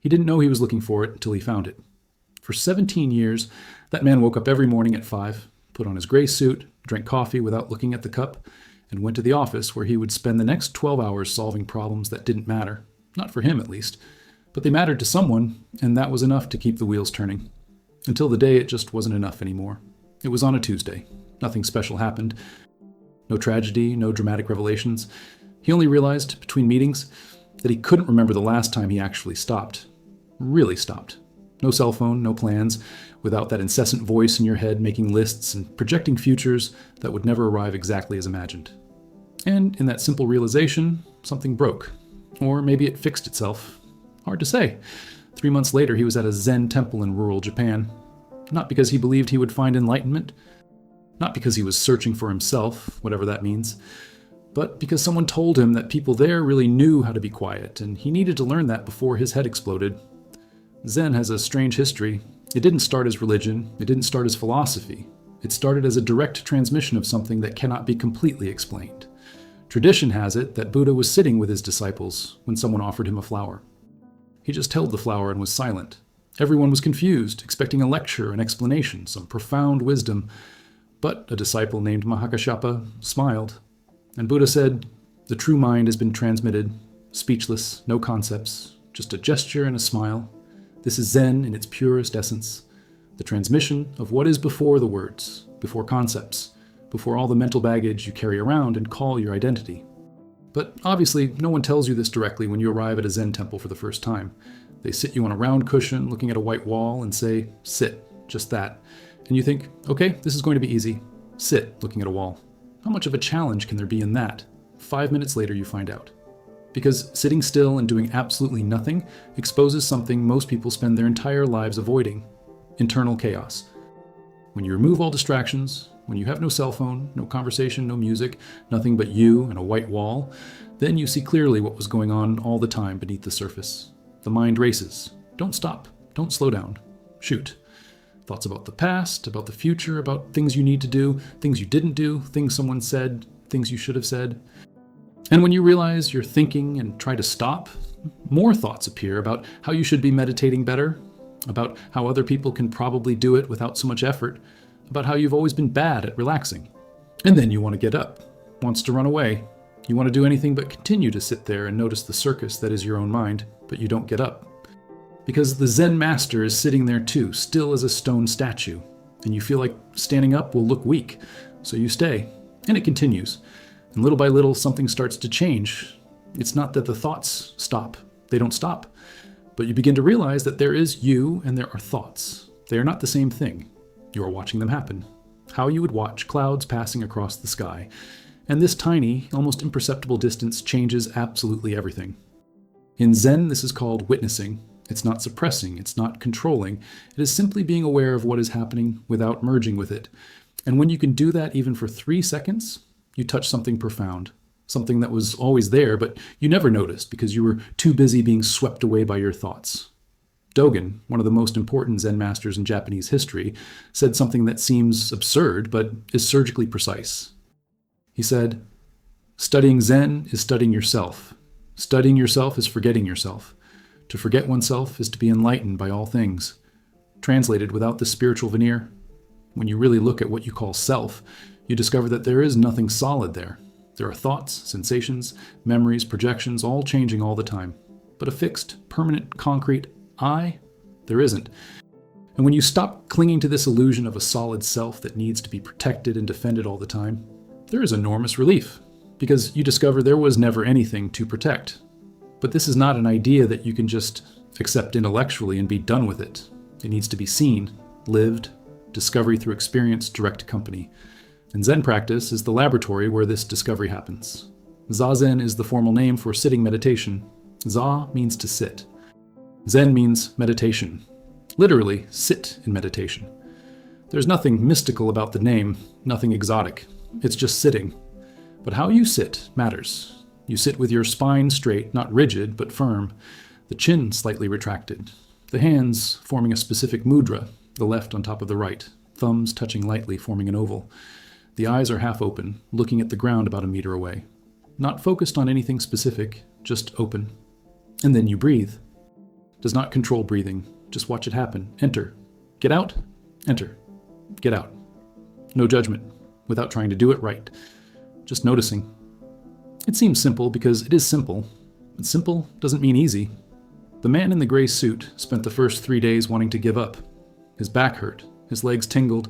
He didn't know he was looking for it until he found it. For 17 years, that man woke up every morning at 5, put on his gray suit, drank coffee without looking at the cup, and went to the office where he would spend the next 12 hours solving problems that didn't matter. Not for him, at least. But they mattered to someone, and that was enough to keep the wheels turning. Until the day it just wasn't enough anymore. It was on a Tuesday. Nothing special happened. No tragedy, no dramatic revelations. He only realized, between meetings, that he couldn't remember the last time he actually stopped. Really stopped. No cell phone, no plans, without that incessant voice in your head making lists and projecting futures that would never arrive exactly as imagined. And in that simple realization, something broke. Or maybe it fixed itself. Hard to say. 3 months later, he was at a Zen temple in rural Japan. Not because he believed he would find enlightenment, not because he was searching for himself, whatever that means, but because someone told him that people there really knew how to be quiet, and he needed to learn that before his head exploded. Zen has a strange history. It didn't start as religion, it didn't start as philosophy. It started as a direct transmission of something that cannot be completely explained. Tradition has it that Buddha was sitting with his disciples when someone offered him a flower. He just held the flower and was silent. Everyone was confused, expecting a lecture, an explanation, some profound wisdom. But a disciple named Mahakashapa smiled, and Buddha said, "The true mind has been transmitted, speechless, no concepts, just a gesture and a smile. This is Zen in its purest essence, the transmission of what is before the words, before concepts, before all the mental baggage you carry around and call your identity." But obviously, no one tells you this directly when you arrive at a Zen temple for the first time. They sit you on a round cushion looking at a white wall and say, "Sit," just that. And you think, okay, this is going to be easy. Sit, looking at a wall. How much of a challenge can there be in that? 5 minutes later, you find out. Because sitting still and doing absolutely nothing exposes something most people spend their entire lives avoiding: internal chaos. When you remove all distractions, when you have no cell phone, no conversation, no music, nothing but you and a white wall, then you see clearly what was going on all the time beneath the surface. The mind races. Don't stop. Don't slow down. Shoot. Thoughts about the past, about the future, about things you need to do, things you didn't do, things someone said, things you should have said. And when you realize you're thinking and try to stop, more thoughts appear about how you should be meditating better, about how other people can probably do it without so much effort, about how you've always been bad at relaxing. And then you want to get up, wants to run away. You want to do anything but continue to sit there and notice the circus that is your own mind, but you don't get up. Because the Zen master is sitting there too, still as a stone statue, and you feel like standing up will look weak, so you stay. And it continues. And little by little, something starts to change. It's not that the thoughts stop. They don't stop. But you begin to realize that there is you and there are thoughts. They are not the same thing. You are watching them happen. How you would watch clouds passing across the sky. And this tiny, almost imperceptible distance changes absolutely everything. In Zen, this is called witnessing. It's not suppressing, it's not controlling. It is simply being aware of what is happening without merging with it. And when you can do that even for 3 seconds, you touch something profound. Something that was always there, but you never noticed because you were too busy being swept away by your thoughts. Dogen, one of the most important Zen masters in Japanese history, said something that seems absurd, but is surgically precise. He said, "Studying Zen is studying yourself. Studying yourself is forgetting yourself. To forget oneself is to be enlightened by all things." Translated without the spiritual veneer, when you really look at what you call self, you discover that there is nothing solid there. There are thoughts, sensations, memories, projections, all changing all the time. But a fixed, permanent, concrete I, there isn't. And when you stop clinging to this illusion of a solid self that needs to be protected and defended all the time, there is enormous relief, because you discover there was never anything to protect. But this is not an idea that you can just accept intellectually and be done with it. It needs to be seen, lived, discovery through experience, direct company. And Zen practice is the laboratory where this discovery happens. Zazen is the formal name for sitting meditation. Za means to sit. Zen means meditation. Literally, sit in meditation. There's nothing mystical about the name, nothing exotic. It's just sitting. But how you sit matters. You sit with your spine straight, not rigid, but firm. The chin slightly retracted. The hands forming a specific mudra, the left on top of the right, thumbs touching lightly, forming an oval. The eyes are half open, looking at the ground about a meter away. Not focused on anything specific, just open. And then you breathe. does not control breathing. Just watch it happen. Enter. Get out. Enter. Get out. No judgment, without trying to do it right. Just noticing. It seems simple because it is simple, but simple doesn't mean easy. The man in the gray suit spent the first 3 days wanting to give up. His back hurt, his legs tingled,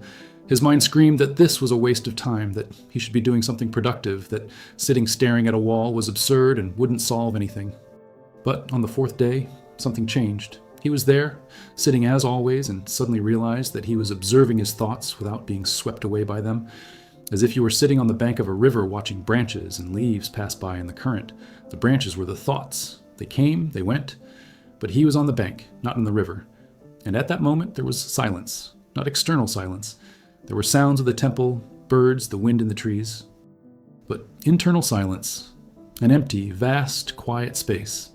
his mind screamed that this was a waste of time, that he should be doing something productive, that sitting staring at a wall was absurd and wouldn't solve anything. But on the 4th day, something changed. He was there, sitting as always, and suddenly realized that he was observing his thoughts without being swept away by them, as if you were sitting on the bank of a river watching branches and leaves pass by in the current. The branches were the thoughts. They came, they went, but he was on the bank, not in the river. And at that moment there was silence, not external silence. There were sounds of the temple, birds, the wind in the trees. But internal silence, an empty, vast, quiet space.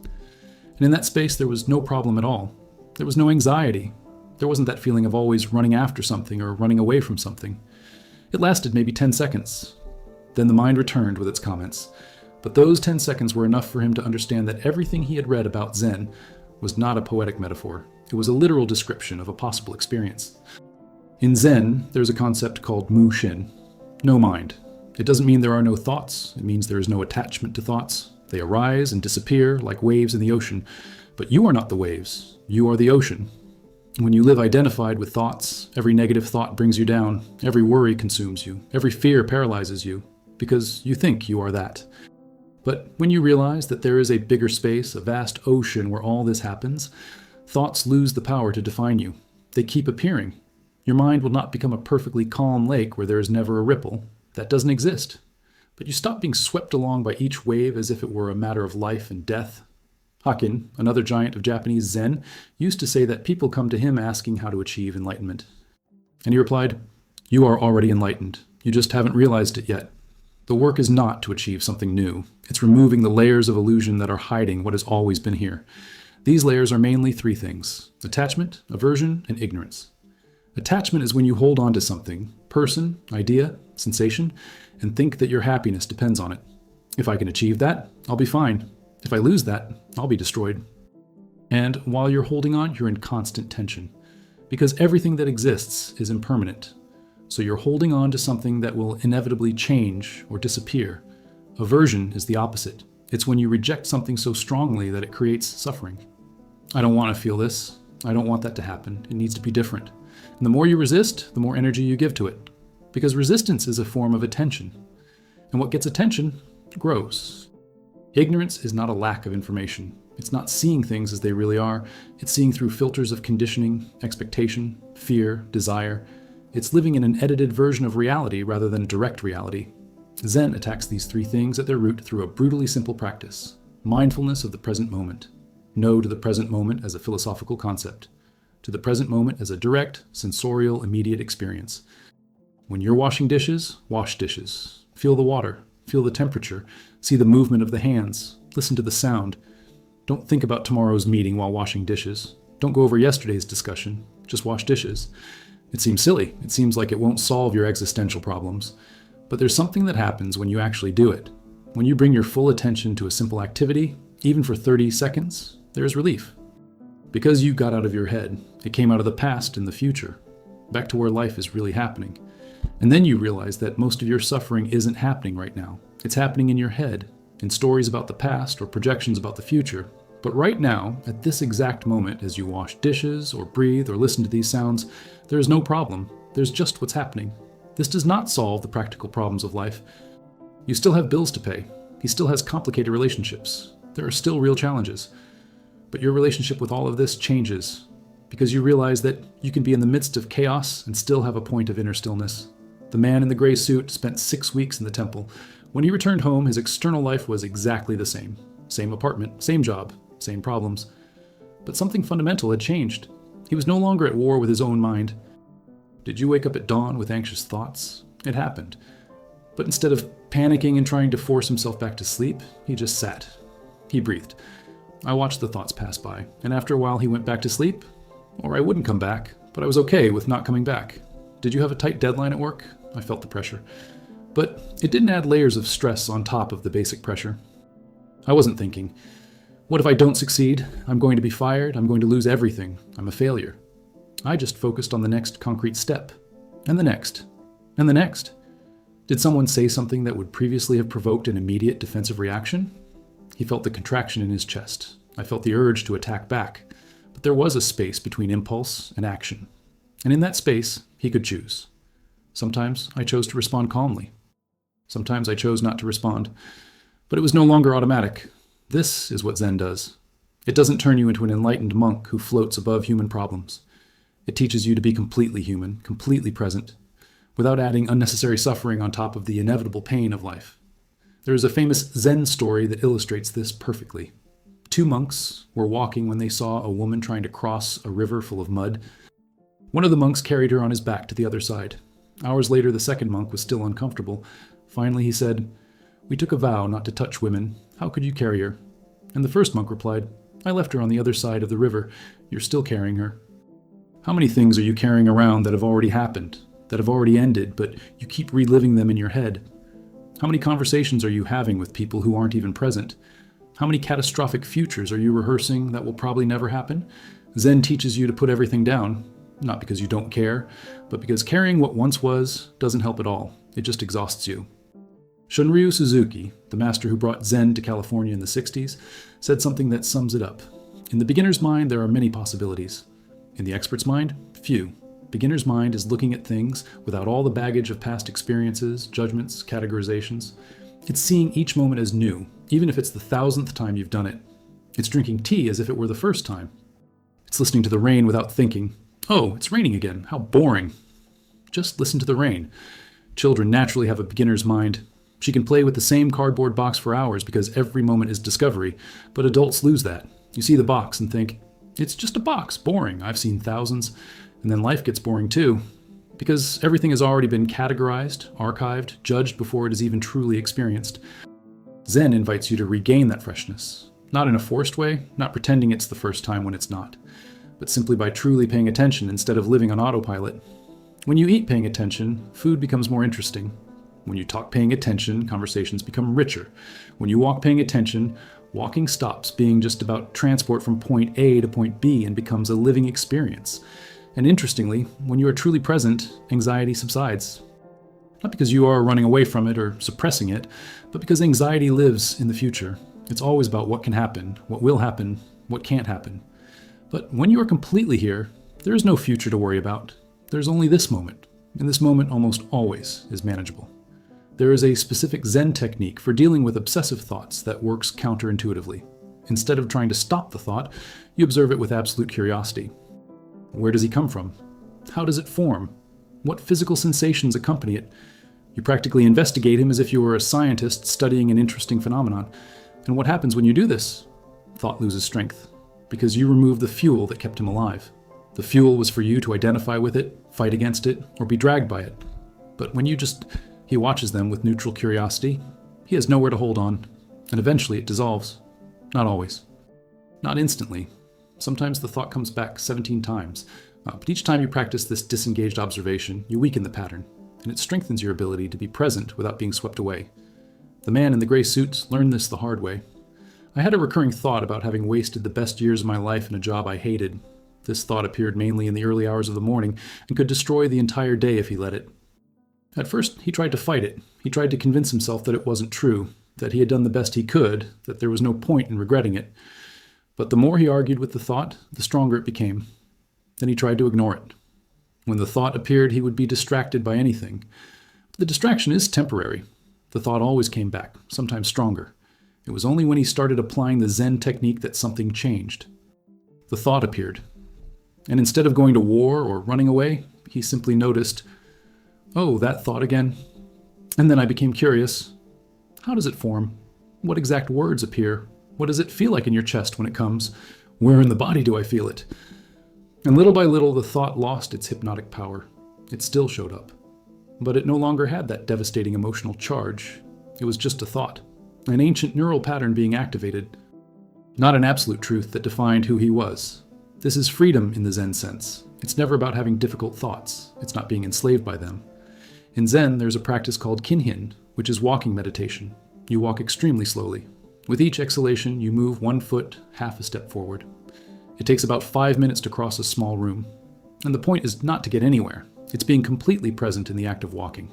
And in that space there was no problem at all. There was no anxiety. There wasn't that feeling of always running after something or running away from something. It lasted maybe 10 seconds. Then the mind returned with its comments. But those 10 seconds were enough for him to understand that everything he had read about Zen was not a poetic metaphor. It was a literal description of a possible experience. In Zen, there's a concept called mu-shin, no mind. It doesn't mean there are no thoughts. It means there is no attachment to thoughts. They arise and disappear like waves in the ocean. But you are not the waves. You are the ocean. When you live identified with thoughts, every negative thought brings you down. Every worry consumes you. Every fear paralyzes you, because you think you are that. But when you realize that there is a bigger space, a vast ocean where all this happens, thoughts lose the power to define you. They keep appearing. Your mind will not become a perfectly calm lake where there is never a ripple. That doesn't exist. But you stop being swept along by each wave as if it were a matter of life and death. Hakin, another giant of Japanese Zen, used to say that people come to him asking how to achieve enlightenment. And he replied, "You are already enlightened. You just haven't realized it yet. The work is not to achieve something new. It's removing the layers of illusion that are hiding what has always been here. These layers are mainly 3 things: attachment, aversion, and ignorance. Attachment is when you hold on to something, person, idea, sensation, and think that your happiness depends on it. If I can achieve that, I'll be fine. If I lose that, I'll be destroyed. And while you're holding on, you're in constant tension, because everything that exists is impermanent. So you're holding on to something that will inevitably change or disappear. Aversion is the opposite. It's when you reject something so strongly that it creates suffering. I don't want to feel this. I don't want that to happen. It needs to be different. And the more you resist, the more energy you give to it. Because resistance is a form of attention. And what gets attention grows. Ignorance is not a lack of information. It's not seeing things as they really are. It's seeing through filters of conditioning, expectation, fear, desire. It's living in an edited version of reality rather than direct reality. Zen attacks these 3 things at their root through a brutally simple practice: mindfulness of the present moment. No to the present moment as a philosophical concept. To the present moment as a direct, sensorial, immediate experience. When you're washing dishes, wash dishes. Feel the water. Feel the temperature. See the movement of the hands. Listen to the sound. Don't think about tomorrow's meeting while washing dishes. Don't go over yesterday's discussion. Just wash dishes. It seems silly. It seems like it won't solve your existential problems. But there's something that happens when you actually do it. When you bring your full attention to a simple activity, even for 30 seconds, there is relief. Because you got out of your head. It came out of the past and the future. Back to where life is really happening. And then you realize that most of your suffering isn't happening right now. It's happening in your head, in stories about the past or projections about the future. But right now, at this exact moment, as you wash dishes or breathe or listen to these sounds, there is no problem. There's just what's happening. This does not solve the practical problems of life. You still have bills to pay. He still has complicated relationships. There are still real challenges. But your relationship with all of this changes because you realize that you can be in the midst of chaos and still have a point of inner stillness. The man in the gray suit spent 6 weeks in the temple. When he returned home, his external life was exactly the same. Same apartment, same job, same problems. But something fundamental had changed. He was no longer at war with his own mind. Did you wake up at dawn with anxious thoughts? It happened. But instead of panicking and trying to force himself back to sleep, he just sat. He breathed. I watched the thoughts pass by, and after a while he went back to sleep. Or I wouldn't come back, but I was okay with not coming back. Did you have a tight deadline at work? I felt the pressure. But it didn't add layers of stress on top of the basic pressure. I wasn't thinking. What if I don't succeed? I'm going to be fired. I'm going to lose everything. I'm a failure. I just focused on the next concrete step, and the next, and the next. Did someone say something that would previously have provoked an immediate defensive reaction? He felt the contraction in his chest. I felt the urge to attack back, but there was a space between impulse and action. And in that space, he could choose. Sometimes I chose to respond calmly. Sometimes I chose not to respond. But it was no longer automatic. This is what Zen does. It doesn't turn you into an enlightened monk who floats above human problems. It teaches you to be completely human, completely present, without adding unnecessary suffering on top of the inevitable pain of life. There is a famous Zen story that illustrates this perfectly. Two monks were walking when they saw a woman trying to cross a river full of mud. One of the monks carried her on his back to the other side. Hours later, the second monk was still uncomfortable. Finally, he said, "We took a vow not to touch women. How could you carry her?" And the first monk replied, "I left her on the other side of the river. You're still carrying her." How many things are you carrying around that have already happened, that have already ended, but you keep reliving them in your head? How many conversations are you having with people who aren't even present? How many catastrophic futures are you rehearsing that will probably never happen? Zen teaches you to put everything down, not because you don't care, but because carrying what once was doesn't help at all. It just exhausts you. Shunryu Suzuki, the master who brought Zen to California in the 60s, said something that sums it up. In the beginner's mind, there are many possibilities. In the expert's mind, few. Beginner's mind is looking at things without all the baggage of past experiences, judgments, categorizations. It's seeing each moment as new, even if it's the 1,000th time you've done it. It's drinking tea as if it were the first time. It's listening to the rain without thinking, "Oh, it's raining again. How boring." Just listen to the rain. Children naturally have a beginner's mind. She can play with the same cardboard box for hours because every moment is discovery, but adults lose that. You see the box and think, "It's just a box, boring. I've seen thousands." And then life gets boring too, because everything has already been categorized, archived, judged before it is even truly experienced. Zen invites you to regain that freshness, not in a forced way, not pretending it's the first time when it's not, but simply by truly paying attention instead of living on autopilot. When you eat paying attention, food becomes more interesting. When you talk paying attention, conversations become richer. When you walk paying attention, walking stops being just about transport from point A to point B and becomes a living experience. And interestingly, when you are truly present, anxiety subsides. Not because you are running away from it or suppressing it, but because anxiety lives in the future. It's always about what can happen, what will happen, what can't happen. But when you are completely here, there is no future to worry about. There's only this moment, and this moment almost always is manageable. There is a specific Zen technique for dealing with obsessive thoughts that works counterintuitively. Instead of trying to stop the thought, you observe it with absolute curiosity. Where does he come from? How does it form? What physical sensations accompany it? You practically investigate him as if you were a scientist studying an interesting phenomenon. And what happens when you do this? Thought loses strength, because you remove the fuel that kept him alive. The fuel was for you to identify with it, fight against it, or be dragged by it. But when he watches them with neutral curiosity, he has nowhere to hold on, and eventually it dissolves. Not always. Not instantly. Sometimes the thought comes back 17 times, but each time you practice this disengaged observation, you weaken the pattern, and it strengthens your ability to be present without being swept away. The man in the gray suits learned this the hard way. I had a recurring thought about having wasted the best years of my life in a job I hated. This thought appeared mainly in the early hours of the morning and could destroy the entire day if he let it. At first, he tried to fight it. He tried to convince himself that it wasn't true, that he had done the best he could, that there was no point in regretting it. But the more he argued with the thought, the stronger it became. Then he tried to ignore it. When the thought appeared, he would be distracted by anything. But the distraction is temporary. The thought always came back, sometimes stronger. It was only when he started applying the Zen technique that something changed. The thought appeared. And instead of going to war or running away, he simply noticed, "Oh, that thought again." And then I became curious. How does it form? What exact words appear? What does it feel like in your chest when it comes? Where in the body do I feel it? And little by little, the thought lost its hypnotic power. It still showed up. But it no longer had that devastating emotional charge. It was just a thought, an ancient neural pattern being activated, not an absolute truth that defined who he was. This is freedom in the Zen sense. It's never about having difficult thoughts. It's not being enslaved by them. In Zen, there's a practice called kinhin, which is walking meditation. You walk extremely slowly. With each exhalation, you move 1 foot, half a step forward. It takes about 5 minutes to cross a small room. And the point is not to get anywhere. It's being completely present in the act of walking.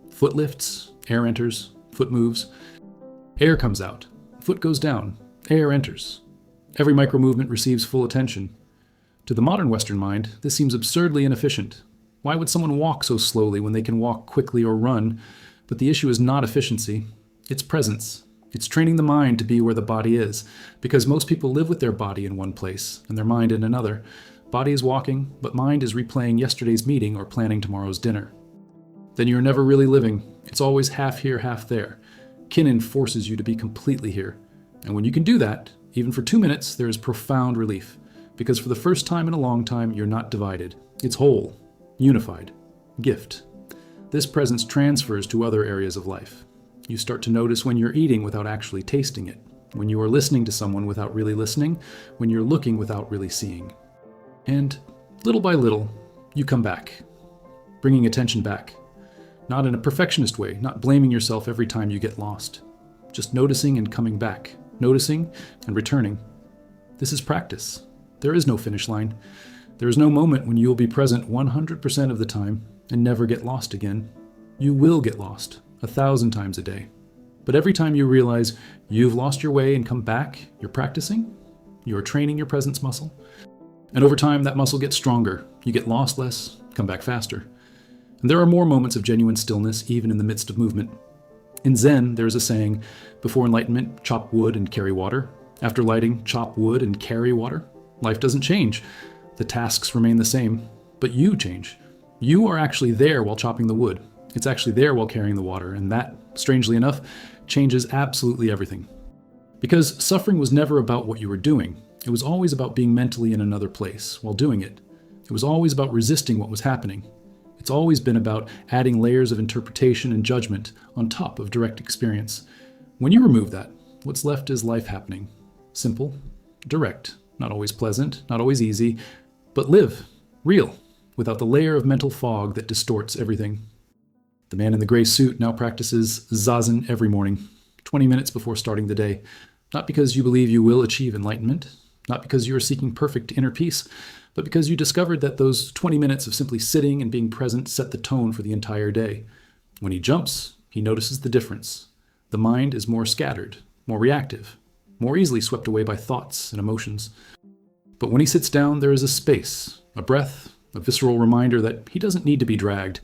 Foot lifts, air enters, foot moves. Air comes out, foot goes down, air enters. Every micro-movement receives full attention. To the modern Western mind, this seems absurdly inefficient. Why would someone walk so slowly when they can walk quickly or run? But the issue is not efficiency, it's presence. It's training the mind to be where the body is, because most people live with their body in one place and their mind in another. Body is walking, but mind is replaying yesterday's meeting or planning tomorrow's dinner. Then you're never really living. It's always half here, half there. Kinnin forces you to be completely here. And when you can do that, even for 2 minutes, there is profound relief. Because for the first time in a long time, you're not divided. It's whole, unified, gift. This presence transfers to other areas of life. You start to notice when you're eating without actually tasting it, when you are listening to someone without really listening, when you're looking without really seeing. And little by little, you come back, bringing attention back. Not in a perfectionist way, not blaming yourself every time you get lost. Just noticing and coming back, noticing and returning. This is practice. There is no finish line. There is no moment when you will be present 100% of the time and never get lost again. You will get lost 1,000 times a day. But every time you realize you've lost your way and come back, you're practicing, you're training your presence muscle. And over time, that muscle gets stronger. You get lost less, come back faster. And there are more moments of genuine stillness, even in the midst of movement. In Zen, there is a saying, before enlightenment, chop wood and carry water. After lighting, chop wood and carry water. Life doesn't change. The tasks remain the same, but you change. You are actually there while chopping the wood. It's actually there while carrying the water, and that, strangely enough, changes absolutely everything. Because suffering was never about what you were doing. It was always about being mentally in another place while doing it. It was always about resisting what was happening. It's always been about adding layers of interpretation and judgment on top of direct experience. When you remove that, what's left is life happening. Simple, direct, not always pleasant, not always easy, but live, real, without the layer of mental fog that distorts everything. The man in the gray suit now practices zazen every morning, 20 minutes before starting the day, not because you believe you will achieve enlightenment, not because you are seeking perfect inner peace, but because you discovered that those 20 minutes of simply sitting and being present set the tone for the entire day. When he jumps, he notices the difference. The mind is more scattered, more reactive, more easily swept away by thoughts and emotions. But when he sits down, there is a space, a breath, a visceral reminder that he doesn't need to be dragged.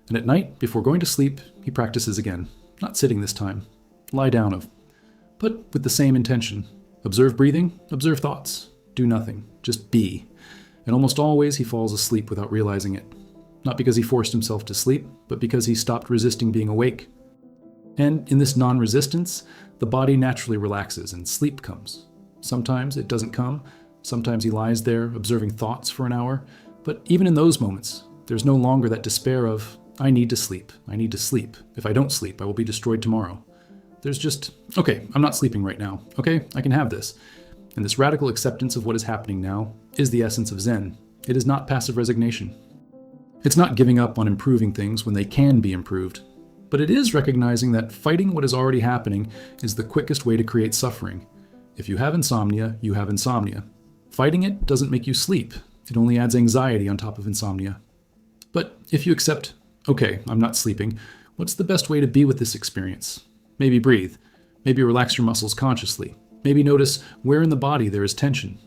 And at night, before going to sleep, he practices again. Not sitting this time. Lie down, but with the same intention. Observe breathing, observe thoughts. Do nothing, just be. And almost always he falls asleep without realizing it. Not because he forced himself to sleep, but because he stopped resisting being awake. And in this non-resistance, the body naturally relaxes and sleep comes. Sometimes it doesn't come. Sometimes he lies there observing thoughts for an hour. But even in those moments, there's no longer that despair of, I need to sleep. I need to sleep. If I don't sleep, I will be destroyed tomorrow. There's just, okay, I'm not sleeping right now. Okay, I can have this. And this radical acceptance of what is happening now is the essence of Zen. It is not passive resignation. It's not giving up on improving things when they can be improved. But it is recognizing that fighting what is already happening is the quickest way to create suffering. If you have insomnia, you have insomnia. Fighting it doesn't make you sleep. It only adds anxiety on top of insomnia. But if you accept, okay, I'm not sleeping, what's the best way to be with this experience? Maybe breathe. Maybe relax your muscles consciously. Maybe notice where in the body there is tension.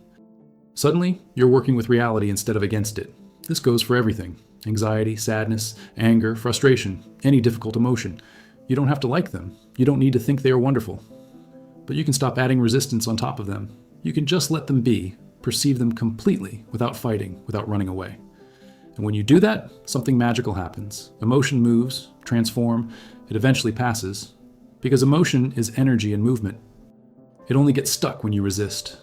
Suddenly, you're working with reality instead of against it. This goes for everything. Anxiety, sadness, anger, frustration, any difficult emotion. You don't have to like them. You don't need to think they are wonderful. But you can stop adding resistance on top of them. You can just let them be, perceive them completely without fighting, without running away. And when you do that, something magical happens. Emotion moves, transforms, it eventually passes. Because emotion is energy and movement. It only gets stuck when you resist.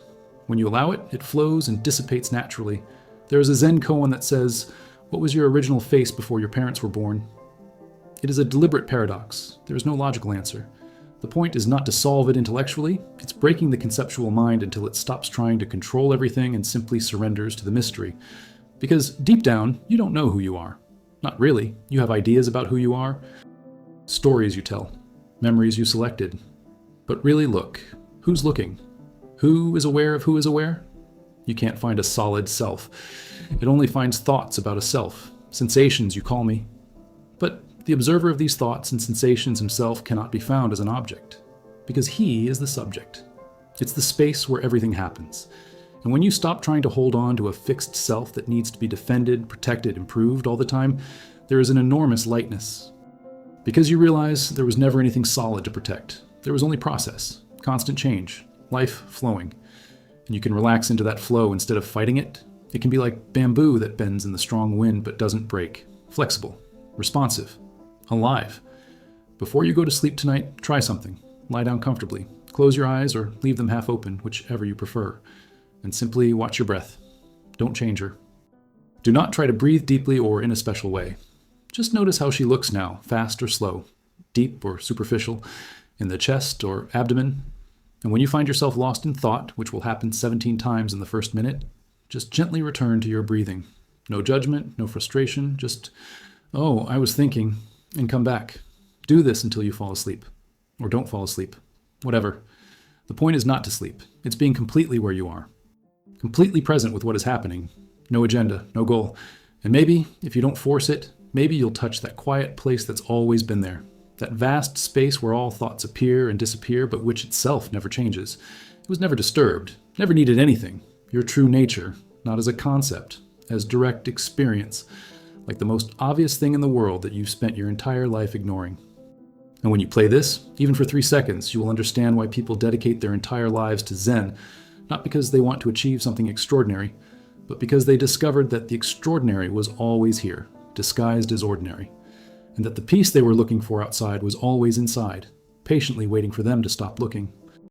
When you allow it, it flows and dissipates naturally. There is a Zen koan that says, "What was your original face before your parents were born?" It is a deliberate paradox. There is no logical answer. The point is not to solve it intellectually. It's breaking the conceptual mind until it stops trying to control everything and simply surrenders to the mystery. Because deep down, you don't know who you are. Not really. You have ideas about who you are, stories you tell, memories you selected. But really look, Who's looking? Who is aware of who is aware? You can't find a solid self. It only finds thoughts about a self, sensations you call me. But the observer of these thoughts and sensations himself cannot be found as an object, because he is the subject. It's the space where everything happens. And when you stop trying to hold on to a fixed self that needs to be defended, protected, improved all the time, there is an enormous lightness. Because you realize there was never anything solid to protect. There was only process, constant change, life flowing. And you can relax into that flow instead of fighting it. It can be like bamboo that bends in the strong wind but doesn't break. Flexible, responsive, alive. Before you go to sleep tonight, try something. Lie down comfortably. Close your eyes or leave them half open, whichever you prefer. And simply watch your breath. Don't change her. Do not try to breathe deeply or in a special way. Just notice how she looks now, fast or slow, deep or superficial, in the chest or abdomen. And when you find yourself lost in thought, which will happen 17 times in the first minute, just gently return to your breathing. No judgment, no frustration, just, oh, I was thinking, and come back. Do this until you fall asleep. Or don't fall asleep. Whatever. The point is not to sleep. It's being completely where you are. Completely present with what is happening. No agenda, no goal. And maybe, if you don't force it, maybe you'll touch that quiet place that's always been there. That vast space where all thoughts appear and disappear, but which itself never changes. It was never disturbed, never needed anything. Your true nature, not as a concept, as direct experience, like the most obvious thing in the world that you've spent your entire life ignoring. And when you play this, even for 3 seconds, you will understand why people dedicate their entire lives to Zen, not because they want to achieve something extraordinary, but because they discovered that the extraordinary was always here, disguised as ordinary, and that the peace they were looking for outside was always inside, patiently waiting for them to stop looking.